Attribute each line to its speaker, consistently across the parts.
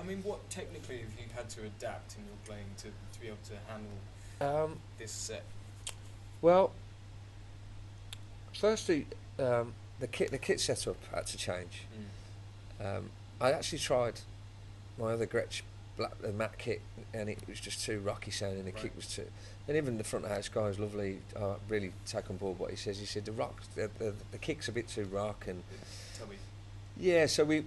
Speaker 1: mean, what technically have you had to adapt in your playing to be able to handle this set?
Speaker 2: Well, firstly, the kit setup had to change. I actually tried my other Gretsch the matte kit, and it was just too rocky sounding. The kick was too, and even the front of house guy was lovely. I really take on board what he says. He said the kick's a bit too rock, and yeah, so we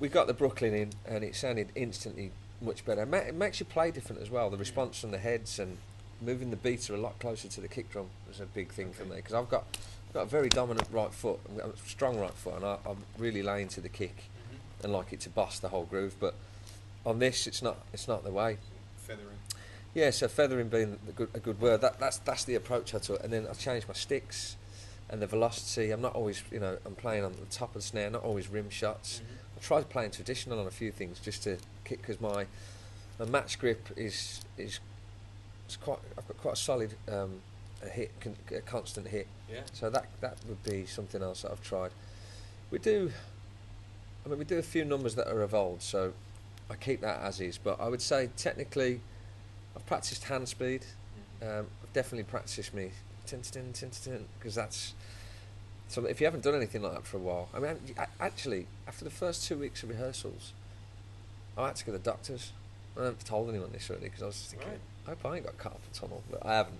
Speaker 2: got the Brooklyn in, and it sounded instantly much better. It makes you play different as well. The response from the heads and moving the beats are a lot closer to the kick drum was a big thing for me, because I've got a very dominant right foot, a strong right foot, and I really lay into the kick and like it to boss the whole groove. But on this, it's not the way.
Speaker 1: Feathering.
Speaker 2: Yeah, so feathering being a good word. That's the approach I took, and then I changed my sticks and the velocity. I'm not always, I'm playing on the top of the snare, not always rim shots. I tried playing traditional on a few things just to kick, because my match grip is quite. I've got quite a solid a constant hit.
Speaker 1: Yeah.
Speaker 2: So that would be something else that I've tried. We do a few numbers that are evolved, so I keep that as is. But I would say technically, I've practiced hand speed. I've definitely practiced me because that's. So if you haven't done anything like that for a while, I mean, actually, after the first 2 weeks of rehearsals, I had to go to the doctors. I haven't told anyone this really, because I was just thinking, I hope I ain't got carpal tunnel, but I haven't.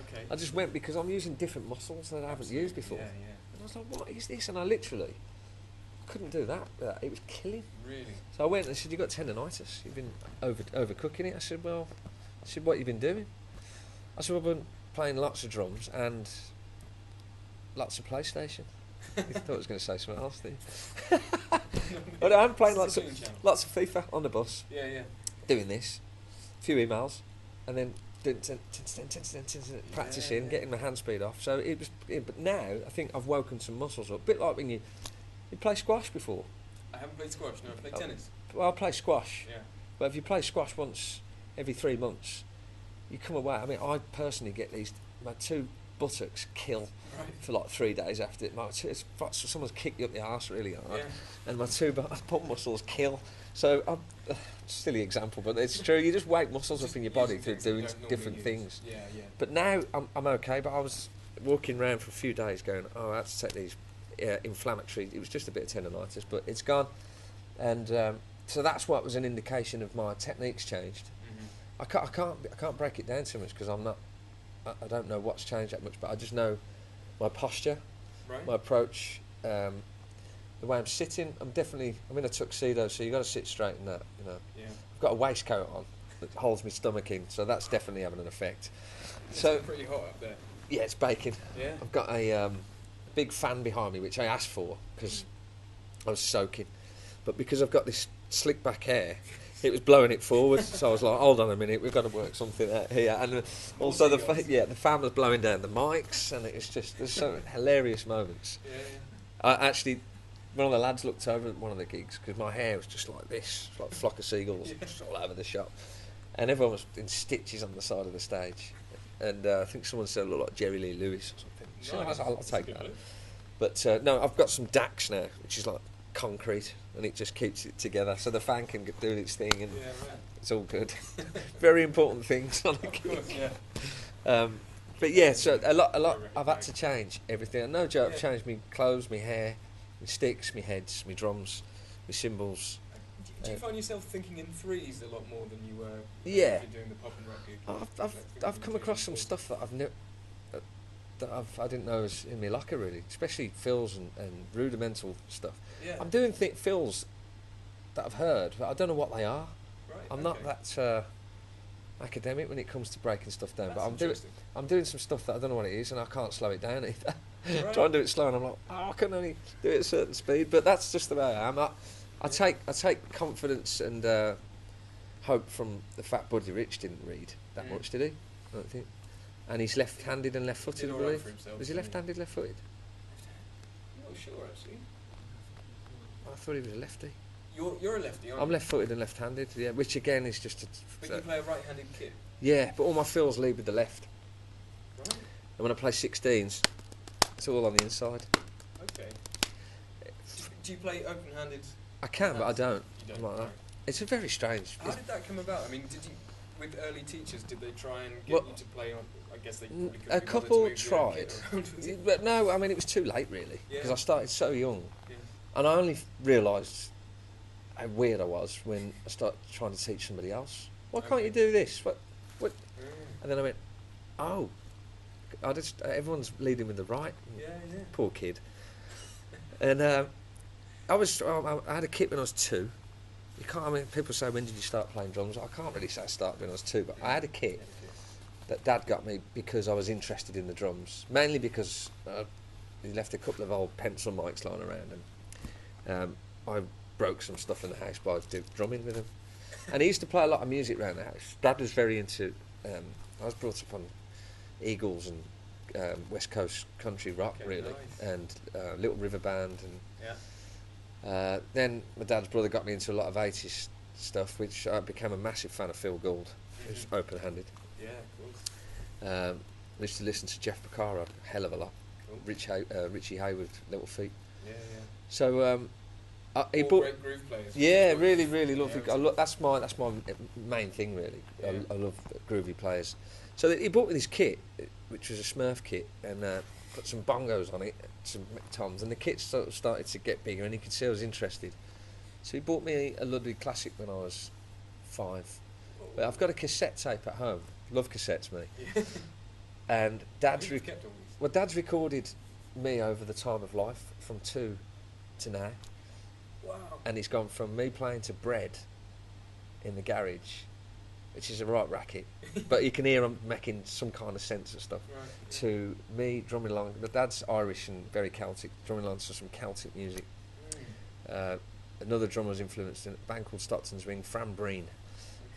Speaker 1: Okay.
Speaker 2: I just went because I'm using different muscles that I haven't used before.
Speaker 1: Yeah, yeah.
Speaker 2: And I was like, what is this? And I literally couldn't do that. It was killing.
Speaker 1: Really?
Speaker 2: So I went and said, you've got tendonitis. You've been overcooking it. I said, what have you been doing? I said, well, I've been playing lots of drums and lots of PlayStation. You thought I was going to say something else, didn't you? But I'm playing lots of FIFA on the bus.
Speaker 1: Yeah, yeah.
Speaker 2: Doing this, a few emails, and then practicing, getting my hand speed off. So it was. But now I think I've woken some muscles up. A bit like when you play squash before.
Speaker 1: I haven't played squash. No, I played tennis.
Speaker 2: Well, I play squash.
Speaker 1: Yeah.
Speaker 2: But if you play squash once every 3 months, you come away. I mean, I personally get my two buttocks kill for like 3 days after it. It's someone's kicked you up the arse really hard, and my two butt muscles kill. So, silly example, but it's true. You just wake muscles up in your body through doing different things.
Speaker 1: Yeah, yeah.
Speaker 2: But now I'm okay. But I was walking around for a few days going, I had to take these inflammatory. It was just a bit of tendonitis, but it's gone. And so that's what was an indication of my technique's changed. I can't break it down too much because I don't know what's changed that much, but I just know my posture, my approach, the way I'm sitting. I'm in a tuxedo, so you've got to sit straight in that, Yeah. I've got a waistcoat on that holds my stomach in, so that's definitely having an effect.
Speaker 1: It's pretty hot up there.
Speaker 2: Yeah, it's baking.
Speaker 1: Yeah.
Speaker 2: I've got a big fan behind me, which I asked for because I was soaking, but because I've got this slick back hair, it was blowing it forward. So I was like, hold on a minute, we've got to work something out here. And also the fan was blowing down the mics, and it's just, there's so hilarious moments.
Speaker 1: Yeah, yeah.
Speaker 2: I actually, one of the lads looked over at one of the gigs because my hair was just like this, like a flock of seagulls just all over the shop, and everyone was in stitches on the side of the stage. And I think someone said I looked like Jerry Lee Lewis or something.
Speaker 1: Nice.
Speaker 2: So I'll take that. But no, I've got some DAX now, which is like concrete, and it just keeps it together, so the fan can do its thing, and it's all good. Very important things on a gig. But yeah, so a lot. I've had to change everything. No joke, I've changed my clothes, my hair, my sticks, my heads, my drums, my cymbals.
Speaker 1: Do you find yourself thinking in threes a lot more than you were?
Speaker 2: Yeah.
Speaker 1: Doing the pop and rock gig?
Speaker 2: I've come across some stuff that I didn't know was in my locker really, especially fills and rudimental stuff.
Speaker 1: Yeah.
Speaker 2: I'm doing fills that I've heard, but I don't know what they are.
Speaker 1: Right,
Speaker 2: I'm not that academic when it comes to breaking stuff down.
Speaker 1: That's
Speaker 2: but I'm doing some stuff that I don't know what it is, and I can't slow it down either.
Speaker 1: Right.
Speaker 2: Try and do it slow, and I'm like, I can only do it at a certain speed. But that's just the way I am. I take confidence and hope from the fact Buddy Rich didn't read that much, did he? I don't think. And he's left-handed and left-footed, I believe. Was he left-handed, left-footed?
Speaker 1: I'm not sure actually.
Speaker 2: I thought he was a lefty.
Speaker 1: You're a lefty, aren't you?
Speaker 2: I'm left-footed and left-handed, yeah, which again is just
Speaker 1: But you play a right-handed kit?
Speaker 2: Yeah, but all my fills lead with the left.
Speaker 1: Right.
Speaker 2: And when I play 16s, it's all on the inside.
Speaker 1: Okay. Do you play open-handed?
Speaker 2: I can, but I don't.
Speaker 1: You don't?
Speaker 2: I'm like that. It's a very strange.
Speaker 1: How did that come about? I mean, with early teachers, did they try and get you to play on? I guess they probably couldn't
Speaker 2: a
Speaker 1: be bothered
Speaker 2: couple
Speaker 1: to move
Speaker 2: tried,
Speaker 1: the kit around, was it?
Speaker 2: but no, I mean it was too late really because I started so young, and I only realised how weird I was when I started trying to teach somebody else. Why can't you do this? What? And then I went, oh, everyone's leading with the right. Poor kid. And I had a kit when I was 2. You can't. I mean, people say, when did you start playing drums? I can't really say I started when I was 2, but I had a kit that Dad got me because I was interested in the drums, mainly because he left a couple of old pencil mics lying around, and I broke some stuff in the house by drumming with him. And he used to play a lot of music around the house. Dad was very into. I was brought up on Eagles and West Coast country rock, really, and Little River Band, and then my dad's brother got me into a lot of 80s stuff, which I became a massive fan of. Phil Gould, who's open-handed.
Speaker 1: Yeah, cool.
Speaker 2: I used to listen to Jeff Porcaro a hell of a lot. Cool. Richie Hayward, Little Feet.
Speaker 1: Yeah.
Speaker 2: So he
Speaker 1: all
Speaker 2: bought
Speaker 1: great groove players.
Speaker 2: Yeah, really lovely.
Speaker 1: Yeah,
Speaker 2: that's my main thing, really. Yeah. I love groovy players. So he bought me this kit, which was a Smurf kit, and put some bongos on it, some toms, and the kit sort of started to get bigger, and he could see I was interested. So he bought me a Ludwig Classic when I was 5. But I've got a cassette tape at home. Love cassettes, me. Yeah. And Dad's recorded me over the time of life from 2 to now.
Speaker 1: Wow.
Speaker 2: And it's gone from me playing to Bread in the garage, which is a right racket, but you can hear him making some kind of sense and stuff, to me drumming along. My dad's Irish and very Celtic, drumming along to some Celtic music. Another drummer was influenced in a band called Stockton's Ring, Fran Breen.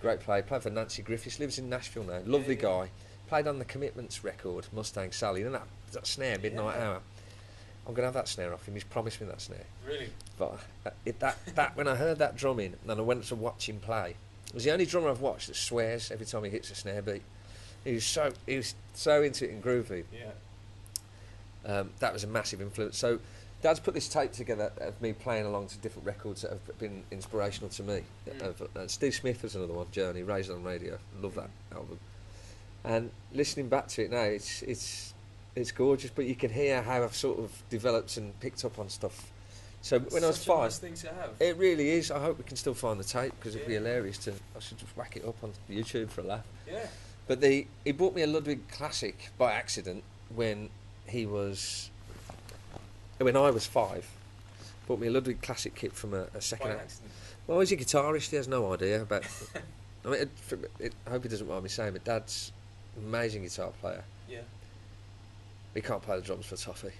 Speaker 2: Great player, played for Nancy Griffiths, lives in Nashville now, lovely guy. Played on the Commitments record, Mustang Sally, and that snare, Midnight Hour. I'm going to have that snare off him, he's promised me that snare.
Speaker 1: Really?
Speaker 2: But that when I heard that drumming, and I went to watch him play, it was the only drummer I've watched that swears every time he hits a snare beat. He was so into it and groovy.
Speaker 1: Yeah.
Speaker 2: That was a massive influence. So Dad's put this tape together of me playing along to different records that have been inspirational to me. Steve Smith was another one, Journey, Raised on Radio. Love that album. And listening back to it now, it's gorgeous, but you can hear how I've sort of developed and picked up on stuff. So when I was 5,
Speaker 1: nice thing to have.
Speaker 2: It really is. I hope we can still find the tape, because it'd be hilarious to. I should just whack it up on YouTube for a laugh.
Speaker 1: Yeah.
Speaker 2: But he bought me a Ludwig Classic by accident when I was 5. Bought me a Ludwig Classic kit from a second hand. Well, he's a guitarist. He has no idea about. I mean, I hope he doesn't mind me saying, but Dad's an amazing guitar player.
Speaker 1: Yeah.
Speaker 2: He can't play the drums for toffee.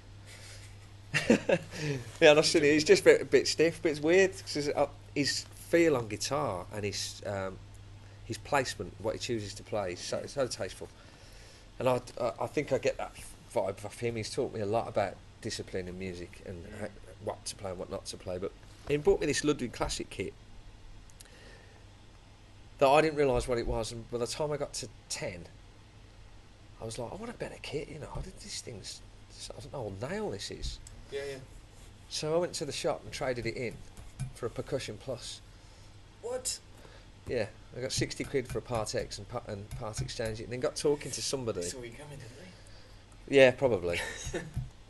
Speaker 2: Yeah, no, silly. He's just a bit stiff, but it's weird because his feel on guitar and his placement, what he chooses to play, is so tasteful. And I think I get that vibe off him. He's taught me a lot about discipline in music and what to play and what not to play. But he bought me this Ludwig Classic kit that I didn't realise what it was, and by the time I got to 10, I was like, I want a better kit, you know. This thing's, I don't know how nail this is.
Speaker 1: Yeah.
Speaker 2: So I went to the shop and traded it in for a Percussion Plus.
Speaker 1: What?
Speaker 2: Yeah, I got 60 quid for a Part X and part exchange it, and then got talking to somebody.
Speaker 1: They saw you coming, didn't they?
Speaker 2: Yeah, probably.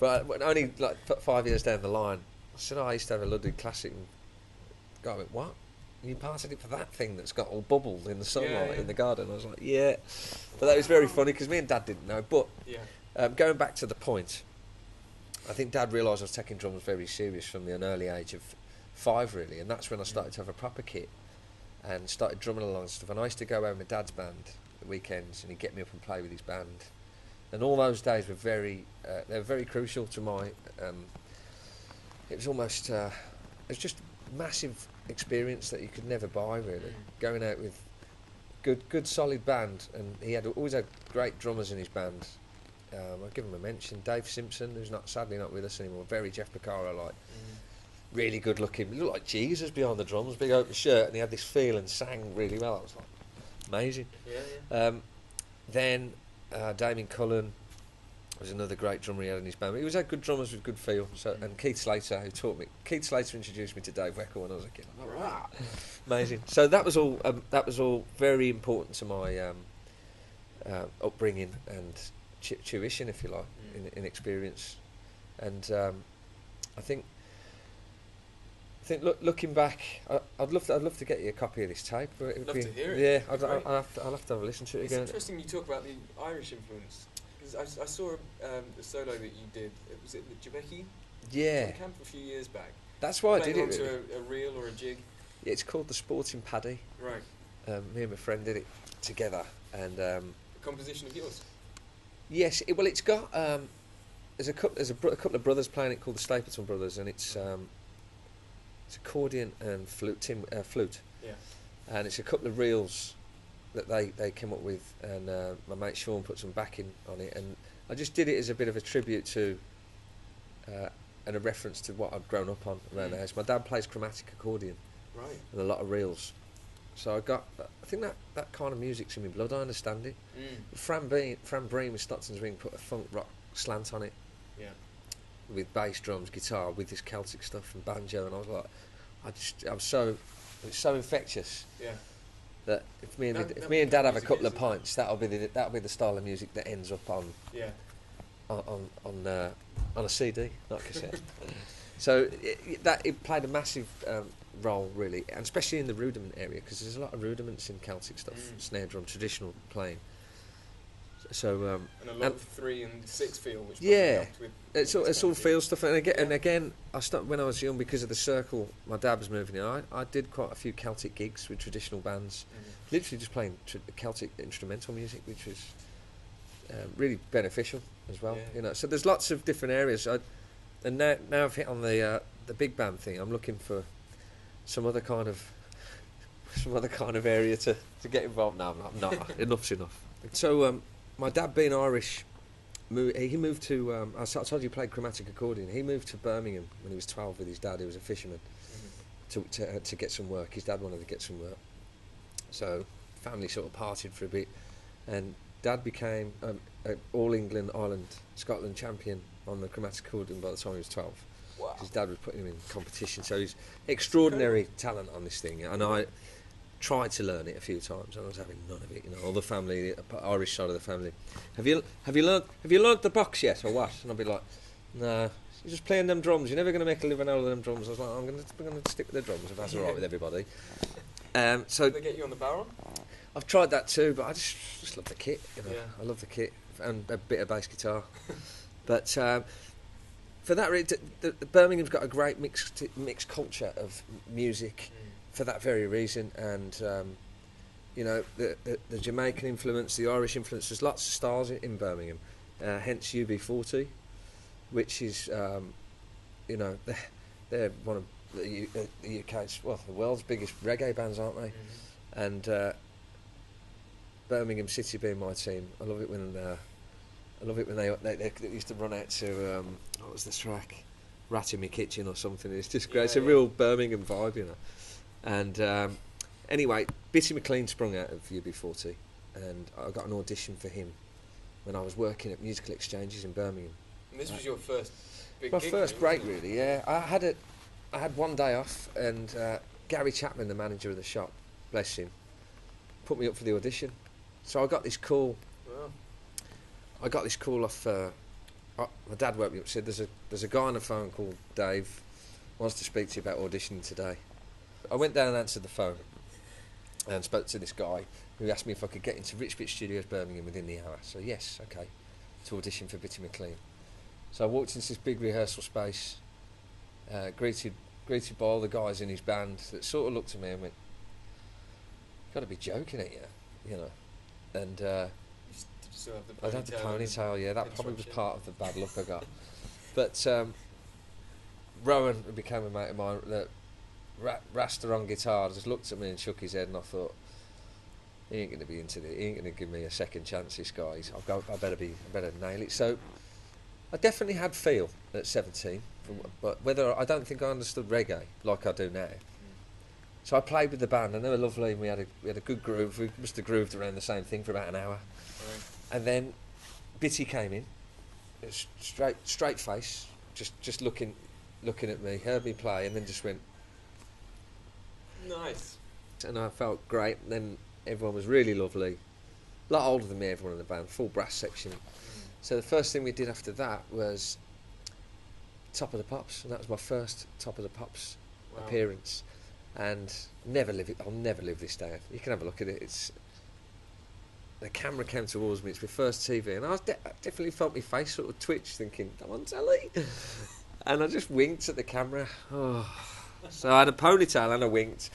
Speaker 2: But only like 5 years down the line, I said, I used to have a Ludwig Classic, and the guy went, what? You parted it for that thing that's got all bubbled in the sunlight in the garden? I was like, yeah. But that was very funny because me and Dad didn't know. But going back to the point, I think Dad realised I was taking drums very serious from an early age of 5, really, and that's when I started to have a proper kit and started drumming along and stuff. And I used to go home with Dad's band at the weekends, and he'd get me up and play with his band. And all those days were very crucial to my. It was almost, it was just massive experience that you could never buy, really. Going out with good solid band, and he always had great drummers in his band. I'll give him a mention. Dave Simpson, who's sadly not with us anymore, very Jeff Porcaro like. Really good looking. He looked like Jesus behind the drums, big open shirt, and he had this feel and sang really well. I was like, amazing.
Speaker 1: Yeah.
Speaker 2: Then Damien Cullen, was another great drummer he had in his band. But he was had good drummers with good feel. So, and Keith Slater, who taught me. Keith Slater introduced me to Dave Weckl when I was a kid. Like, wow. Amazing. So that was all very important to my upbringing and tuition, if you like, in experience. And I think looking back, I'd love to get you a copy of this tape.
Speaker 1: I'd love to hear it.
Speaker 2: Yeah, I'll have to have a listen to it again.
Speaker 1: It's interesting you talk about the Irish influence, because I saw a solo that you did. Was it the Jabeki?
Speaker 2: Yeah.
Speaker 1: Camp a few years back.
Speaker 2: That's why I did it.
Speaker 1: Really. A reel or a jig.
Speaker 2: Yeah, it's called the Sporting Paddy.
Speaker 1: Right.
Speaker 2: Me and my friend did it together, and
Speaker 1: a composition of yours.
Speaker 2: Yes. It's got there's a couple of brothers playing it called the Stapleton Brothers, and it's accordion and flute.
Speaker 1: Yeah.
Speaker 2: And it's a couple of reels that they came up with, and my mate Sean put some backing on it, and I just did it as a bit of a tribute to and a reference to what I'd grown up on around the house. My dad plays chromatic accordion,
Speaker 1: right,
Speaker 2: and a lot of reels, so I think that kind of music's in my blood. I understand it. Fran Breen with Stockton's Ring put a funk rock slant on it, with bass, drums, guitar, with this Celtic stuff and banjo, and I was like, it's so infectious.
Speaker 1: Yeah.
Speaker 2: That if me and Dad have a couple of pints, that'll be the style of music that ends up on a CD, not cassette. So it played a massive role, really, and especially in the rudiment area, because there's a lot of rudiments in Celtic stuff, snare drum, traditional playing. So
Speaker 1: and a lot of 3 and 6 feel, which helped with
Speaker 2: it's all feel stuff. And again, I started when I was young, because of the circle my dad was moving in. I did quite a few Celtic gigs with traditional bands, literally just playing Celtic instrumental music, which was really beneficial as well.
Speaker 1: Yeah.
Speaker 2: You know, so there's lots of different areas. And now I've hit on the big band thing. I'm looking for some other kind of area to get involved. No, I'm not. Enough's enough. So. My dad, being Irish, he moved to... I told you he played chromatic accordion. He moved to Birmingham when he was 12 with his dad, who was a fisherman, to get some work. His dad wanted to get some work. So family sort of parted for a bit. And Dad became an All England, Ireland, Scotland champion on the chromatic accordion by the time he was 12.
Speaker 1: Wow.
Speaker 2: His dad was putting him in competition. So he's extraordinary talent on this thing. And I tried to learn it a few times, and I was having none of it. You know, all the family, the Irish side of the family. Have you learned the box yet, or what? And I'd be like, no, you're just playing them drums. You're never going to make a living out of them drums. I was like, I'm going to stick with the drums if that's all right with everybody.
Speaker 1: So they get you on the barrel?
Speaker 2: I've tried that too, but I just love the kit. You know,
Speaker 1: yeah.
Speaker 2: I love the kit and a bit of bass guitar. But for that reason, Birmingham's got a great mixed culture of music. For that very reason, and you know, the Jamaican influence, the Irish influence. There's lots of styles in Birmingham, hence UB40, which is you know, they're one of the UK's, well, the world's biggest reggae bands, aren't they? And Birmingham City being my team, I love it when they used to run out to what was the track, Rat in My Kitchen or something. It's just great. It's a real Birmingham vibe, you know. And anyway, Bitty McLean sprung out of UB40, and I got an audition for him when I was working at musical exchanges in Birmingham.
Speaker 1: And this was your first big
Speaker 2: my
Speaker 1: gig,
Speaker 2: first break, really. Yeah, I had one day off, and Gary Chapman, the manager of the shop, bless him, put me up for the audition. So I got this call.
Speaker 1: Wow.
Speaker 2: I got this call off. My dad woke me up. Said, "There's a guy on the phone called Dave, wants to speak to you about auditioning today." I went down and answered the phone and spoke to this guy who asked me if I could get into Rich Bitch Studios Birmingham within the hour. So yes, okay, to audition for Bitty McLean. So I walked into this big rehearsal space, greeted by all the guys in his band that sort of looked at me and went, "You've got to be joking at you know." And
Speaker 1: Did you still have the ponytail?
Speaker 2: I had the ponytail, yeah, that probably was part of the bad luck I got. But Rowan became a mate of mine that Rasta on guitar just looked at me and shook his head, and I thought, he ain't going to be into it. He ain't going to give me a second chance. This guy, I better nail it. So I definitely had feel at 17, but I don't think I understood reggae like I do now. So I played with the band, and they were lovely, and we had a good groove. We must have grooved around the same thing for about an hour, and then Bitty came in, straight face, just looking at me, heard me play, and then just went.
Speaker 1: Nice.
Speaker 2: And I felt great. And then everyone was really lovely, a lot older than me. Everyone in the band, full brass section. So the first thing we did after that was Top of the Pops, and that was my first Top of the Pops appearance. And I'll never live this down. You can have a look at it. The camera came towards me. It's my first TV, and I definitely felt my face sort of twitch, thinking, "I'm on telly," and I just winked at the camera. Oh. So I had a ponytail and I winked,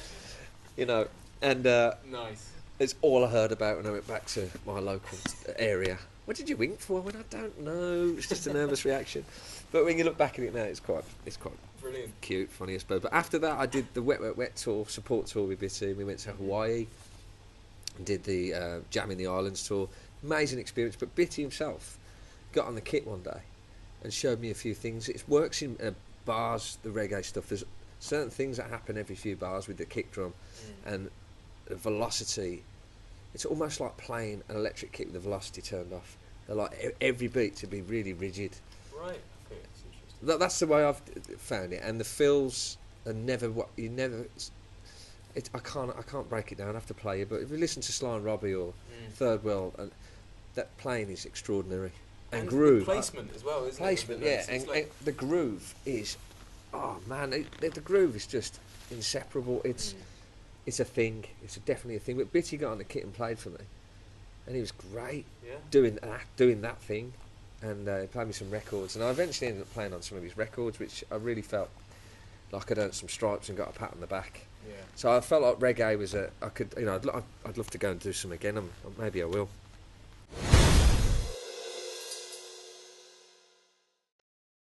Speaker 2: and
Speaker 1: nice.
Speaker 2: It's all I heard about when I went back to my local area. What did you wink for? I went, I don't know. It's just a nervous reaction. But when you look back at it now, it's quite
Speaker 1: brilliant,
Speaker 2: cute, funny, I suppose. But after that, I did the Wet Wet Wet tour, support tour with Bitty. We went to Hawaii and did the Jam in the Islands tour. Amazing experience. But Bitty himself got on the kit one day and showed me a few things. It works in bars, the reggae stuff. There's certain things that happen every few bars with the kick drum and the velocity. It's almost like playing an electric kick with the velocity turned off. They're like every beat to be really rigid.
Speaker 1: Right. Okay, that's interesting.
Speaker 2: That's the way I've found it. And the fills are never I can't break it down. I have to play it. But if you listen to Sly and Robbie or Third World, and that playing is extraordinary. And groove.
Speaker 1: The placement as well, isn't
Speaker 2: placement,
Speaker 1: it?
Speaker 2: Placement, yeah. And the groove is, oh man, the groove is just inseparable. It's a thing. It's definitely a thing. But Bitty got on the kit and played for me, and he was great doing that thing, and he played me some records. And I eventually ended up playing on some of his records, which I really felt like I'd earned some stripes and got a pat on the back. Yeah. So I felt like reggae was I'd love to go and do some again. Maybe I will.